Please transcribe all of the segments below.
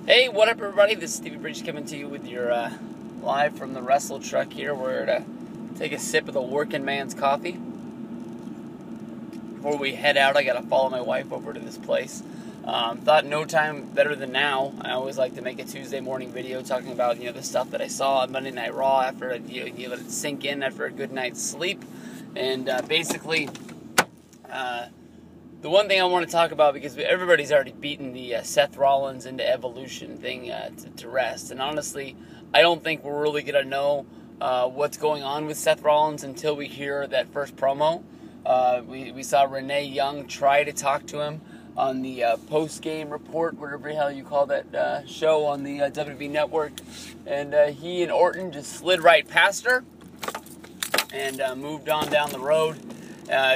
Hey, what up, everybody? This is Stevie Bridge coming to you with your live from the Wrestle Truck here. We're to take a sip of the working man's coffee. Before we head out, I gotta follow my wife over to this place. Thought no time better than now. I always like to make a Tuesday morning video talking about the stuff that I saw on Monday Night Raw after you let it sink in after a good night's sleep, and basically. The one thing I want to talk about, because everybody's already beaten the Seth Rollins into Evolution thing to rest. And honestly, I don't think we're really going to know what's going on with Seth Rollins until we hear that first promo. We saw Renee Young try to talk to him on the post-game report, whatever the hell you call that show on the WWE Network. And he and Orton just slid right past her and moved on down the road.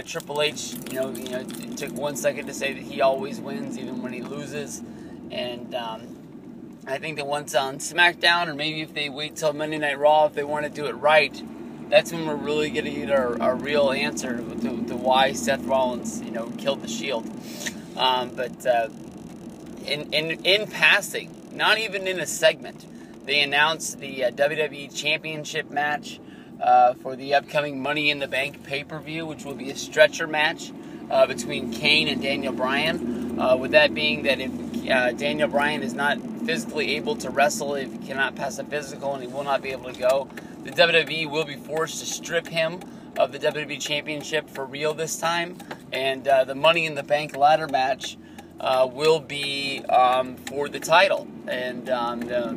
Triple H, it took 1 second to say that he always wins, even when he loses. And I think that once on SmackDown, or maybe if they wait till Monday Night Raw, if they want to do it right, that's when we're really going to get our real answer to why Seth Rollins, killed the Shield. But in passing, not even in a segment, they announced the WWE Championship match for the upcoming Money in the Bank pay-per-view, which will be a stretcher match between Kane and Daniel Bryan. With that being that if Daniel Bryan is not physically able to wrestle, if he cannot pass a physical and he will not be able to go, the WWE will be forced to strip him of the WWE Championship for real this time. And the Money in the Bank ladder match will be for the title. And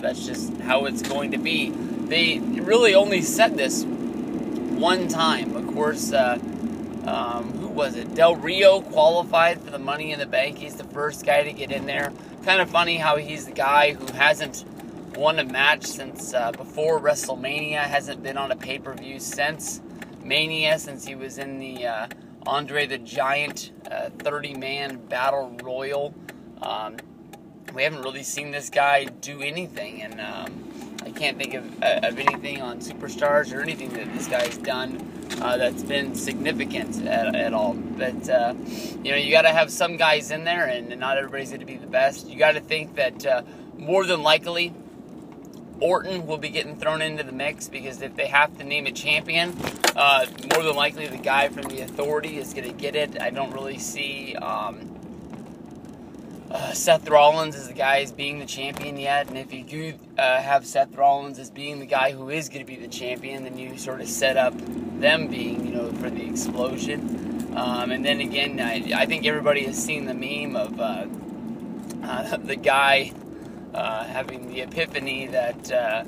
that's just how it's going to be. They really only said this one time. Of course, who was it? Del Rio qualified for the Money in the Bank. He's the first guy to get in there. Kind of funny how he's the guy who hasn't won a match since before WrestleMania, hasn't been on a pay-per-view since Mania, since he was in the Andre the Giant 30-man Battle Royal. We haven't really seen this guy do anything, and I can't think of anything on Superstars or anything that this guy's done that's been significant at all. But, you got to have some guys in there, and not everybody's going to be the best. You got to think that more than likely Orton will be getting thrown into the mix, because if they have to name a champion, more than likely the guy from the Authority is going to get it. I don't really see Seth Rollins as the guy as being the champion yet, and if you do have Seth Rollins as being the guy who is going to be the champion, then you sort of set up them being, for the explosion. And then again, I think everybody has seen the meme of the guy having the epiphany that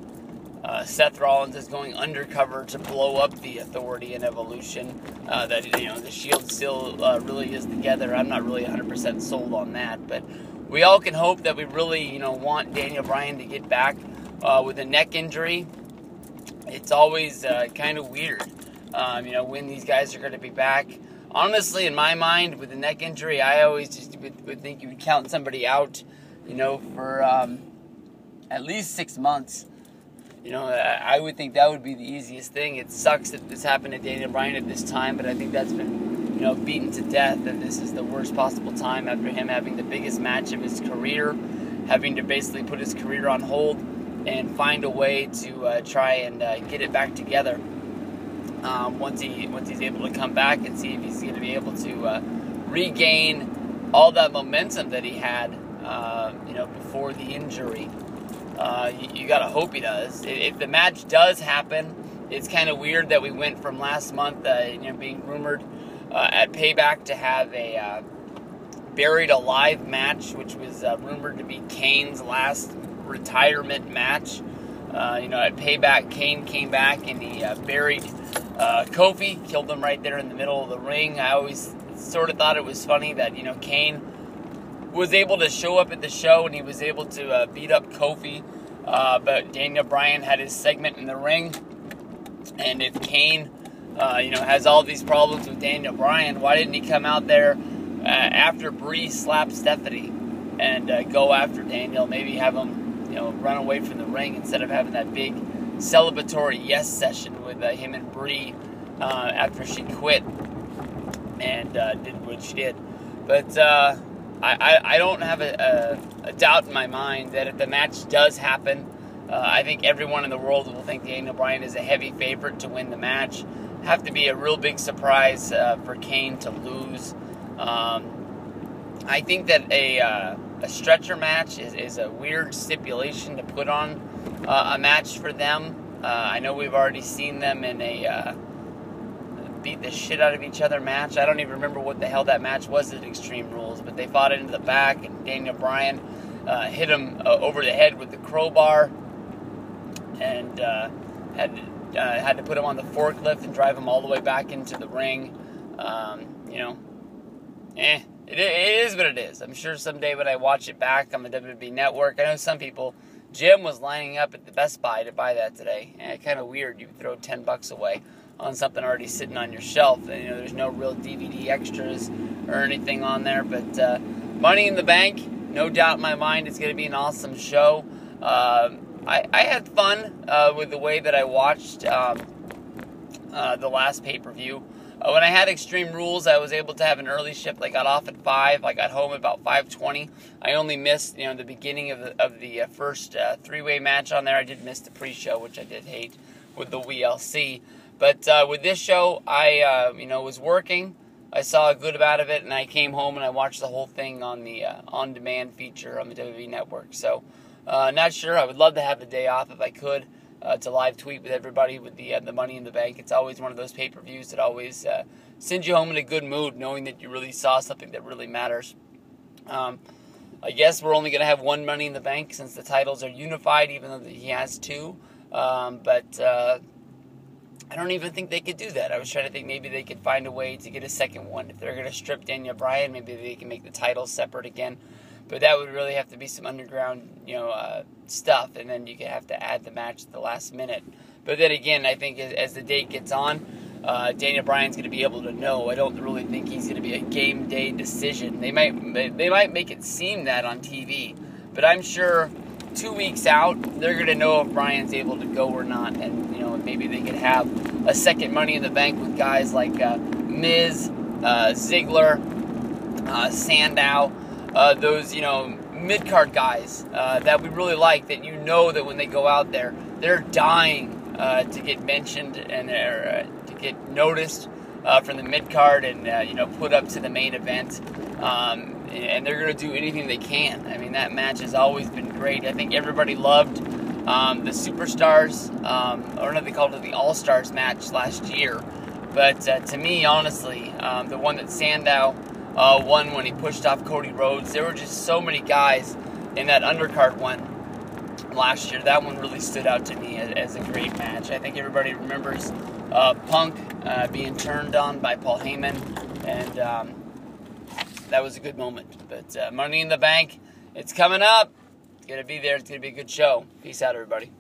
Seth Rollins is going undercover to blow up the Authority in Evolution. That the Shield still really is together. I'm not really 100% sold on that, but we all can hope that we really want Daniel Bryan to get back with a neck injury. It's always kind of weird, when these guys are going to be back. Honestly, in my mind, with a neck injury, I always just would think you would count somebody out, for at least 6 months. I would think that would be the easiest thing. It sucks that this happened to Daniel Bryan at this time, but I think that's been, beaten to death, that this is the worst possible time after him having the biggest match of his career, having to basically put his career on hold and find a way to try and get it back together once he's able to come back, and see if he's going to be able to regain all that momentum that he had, before the injury. You gotta hope he does. If the match does happen, it's kind of weird that we went from last month, being rumored at Payback to have a Buried Alive match, which was rumored to be Kane's last retirement match. At Payback, Kane came back and he buried Kofi, killed him right there in the middle of the ring. I always sort of thought it was funny that, Kane was able to show up at the show and he was able to beat up Kofi, but Daniel Bryan had his segment in the ring. And if Kane, has all these problems with Daniel Bryan, why didn't he come out there after Bree slapped Stephanie and go after Daniel? Maybe have him, run away from the ring instead of having that big celebratory yes session with him and Bree after she quit and did what she did. But I don't have a doubt in my mind that if the match does happen, I think everyone in the world will think Daniel Bryan is a heavy favorite to win the match. Have to be a real big surprise for Kane to lose. I think that a stretcher match is a weird stipulation to put on a match for them. I know we've already seen them in a beat the shit out of each other match. I don't even remember what the hell that match was at Extreme Rules, but they fought into the back, and Daniel Bryan hit him over the head with the crowbar, and had to put him on the forklift and drive him all the way back into the ring. It is what it is. I'm sure someday when I watch it back on the WWE Network, I know some people. Jim was lining up at the Best Buy to buy that today. Kind of weird. You throw $10 away on something already sitting on your shelf. And, there's no real DVD extras or anything on there. But Money in the Bank, no doubt in my mind, it's going to be an awesome show. I had fun with the way that I watched the last pay-per-view. When I had Extreme Rules, I was able to have an early shift. I got off at 5. I got home at about 5:20. I only missed, the beginning of the first three-way match on there. I did miss the pre-show, which I did hate with the WLC. But with this show, I was working. I saw a good amount of it, and I came home and I watched the whole thing on the on-demand feature on the WWE Network. So, not sure. I would love to have the day off if I could. To live tweet with everybody with the Money in the Bank. It's always one of those pay-per-views that always sends you home in a good mood, knowing that you really saw something that really matters. I guess we're only going to have one Money in the Bank since the titles are unified, even though he has two. But I don't even think they could do that. I was trying to think maybe they could find a way to get a second one. If they're going to strip Daniel Bryan, maybe they can make the titles separate again. But that would really have to be some underground, stuff, and then you could have to add the match at the last minute. But then again, I think as the date gets on, Daniel Bryan's going to be able to know. I don't really think he's going to be a game day decision. They might make it seem that on TV, but I'm sure 2 weeks out they're going to know if Bryan's able to go or not, and maybe they could have a second Money in the Bank with guys like Miz, Ziggler, Sandow. Those, mid-card guys that we really like, that that when they go out there, they're dying to get mentioned and to get noticed from the mid-card and, put up to the main event. And they're going to do anything they can. I mean, that match has always been great. I think everybody loved the Superstars, or no, they called it the All-Stars match last year. But to me, honestly, the one that Sandow won when he pushed off Cody Rhodes. There were just so many guys in that undercard one last year. That one really stood out to me as a great match. I think everybody remembers Punk being turned on by Paul Heyman, and that was a good moment. But Money in the Bank, it's coming up. It's going to be there. It's going to be a good show. Peace out, everybody.